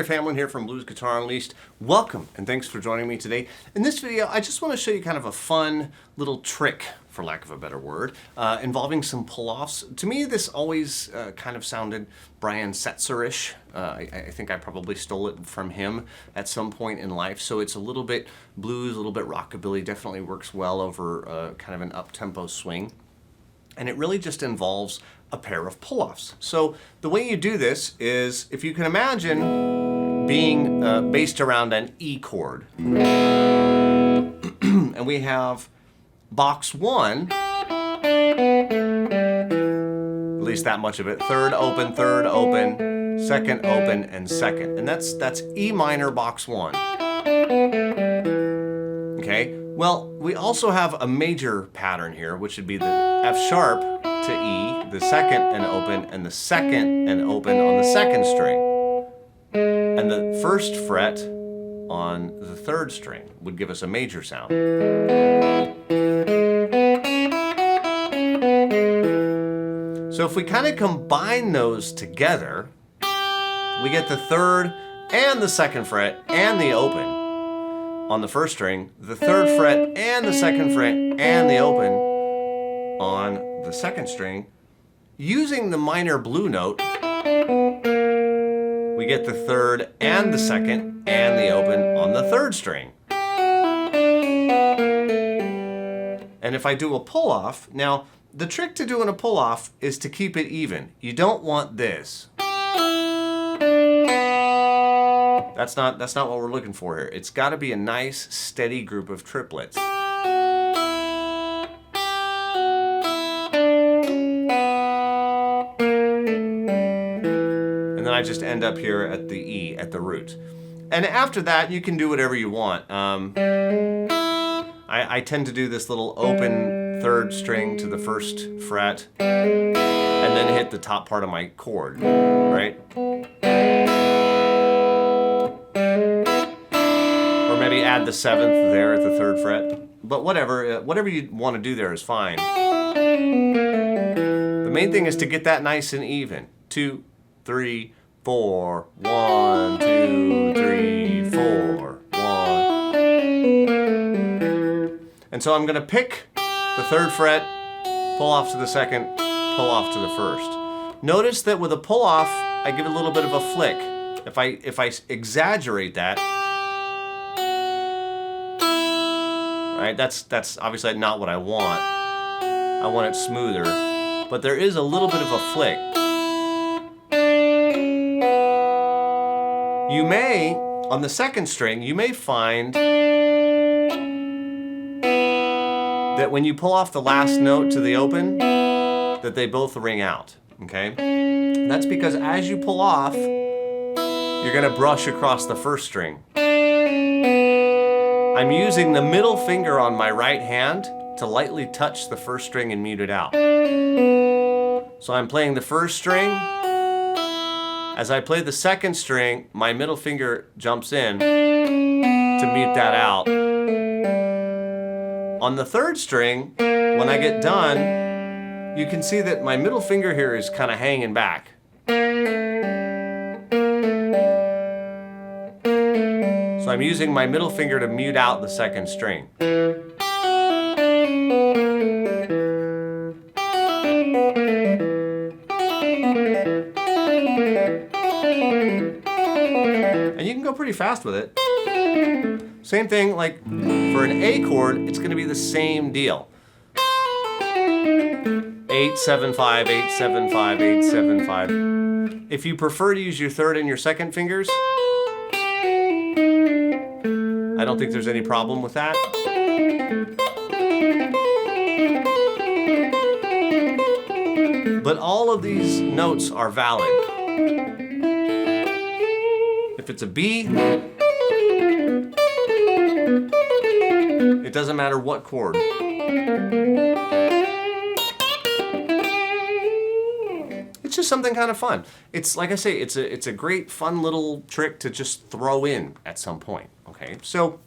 Griff Hamlin here from Blues Guitar Unleashed. Welcome and thanks for joining me today. In this video, I just want to show you kind of a fun little trick, for lack of a better word, involving some pull-offs. To me, this always kind of sounded Brian Setzer-ish. I think I probably stole it from him at some point in life. So it's a little bit blues, a little bit rockabilly, definitely works well over kind of an up-tempo swing. And it really just involves a pair of pull-offs. So the way you do this is, if you can imagine being based around an E chord. And we have box one, at least that much of it, third open, second open, and second. And that's E minor box one. Okay, well, we also have a major pattern here, which would be the F sharp to E, the second and open, and the second and open on the second string. And the first fret on the third string would give us a major sound. So if we kind of combine those together, we get the third and the second fret and the open on the first string, the third fret and the second fret and the open on the second string. Using the minor blue note, we get the third and the second and the open on the third string. And if I do a pull-off, now the trick to doing a pull-off is to keep it even. You don't want this. That's not what we're looking for here. It's got to be a nice, steady group of triplets. And then I just end up here at the E, at the root. And after that, you can do whatever you want. I tend to do this little open third string to the first fret, and then hit the top part of my chord, right? Maybe add the seventh there at the third fret. But whatever you want to do there is fine. The main thing is to get that nice and even. 2, 3, 4, 1, 2, 3, 4, 1. And so I'm going to pick the third fret, pull off to the second, pull off to the first. Notice that with a pull off, I give a little bit of a flick. If I exaggerate that, right? That's obviously not what I want. I want it smoother, but there is a little bit of a flick. You may, on the second string, you may find that when you pull off the last note to the open, that they both ring out, okay? That's because as you pull off, you're gonna brush across the first string. I'm using the middle finger on my right hand to lightly touch the first string and mute it out. So I'm playing the first string. As I play the second string, my middle finger jumps in to mute that out. On the third string, when I get done, you can see that my middle finger here is kind of hanging back. So I'm using my middle finger to mute out the second string. And you can go pretty fast with it. Same thing, like for an A chord, it's going to be the same deal. 8, 7, 5, 8, 7, 5, 8, 7, 5. If you prefer to use your third and your second fingers, I don't think there's any problem with that. But all of these notes are valid. If it's a B, it doesn't matter what chord. It's just something kind of fun. It's like I say, it's a great fun little trick to just throw in at some point. Okay, so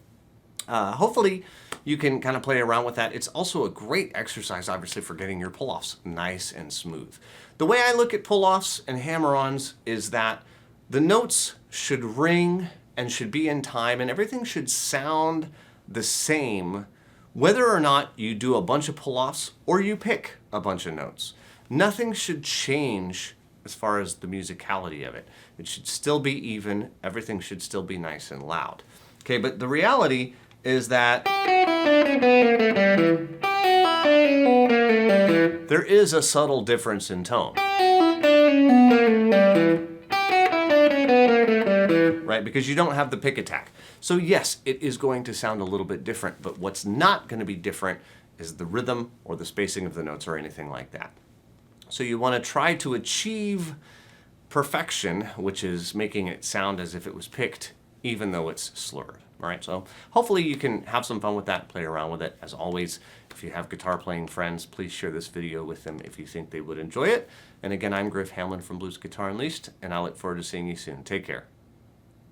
hopefully you can kind of play around with that. It's also a great exercise, obviously, for getting your pull-offs nice and smooth. The way I look at pull-offs and hammer-ons is that the notes should ring and should be in time, and everything should sound the same whether or not you do a bunch of pull-offs or you pick a bunch of notes. Nothing should change as far as the musicality of it. It should still be even. Everything should still be nice and loud. Okay, but the reality is that there is a subtle difference in tone. Right? Because you don't have the pick attack. So yes, it is going to sound a little bit different, but what's not going to be different is the rhythm or the spacing of the notes or anything like that. So you want to try to achieve perfection, which is making it sound as if it was picked, even though it's slurred. All right, so hopefully you can have some fun with that, play around with it. As always, if you have guitar playing friends, please share this video with them if you think they would enjoy it. And again, I'm Griff Hamlin from Blues Guitar Unleashed, and I look forward to seeing you soon. Take care.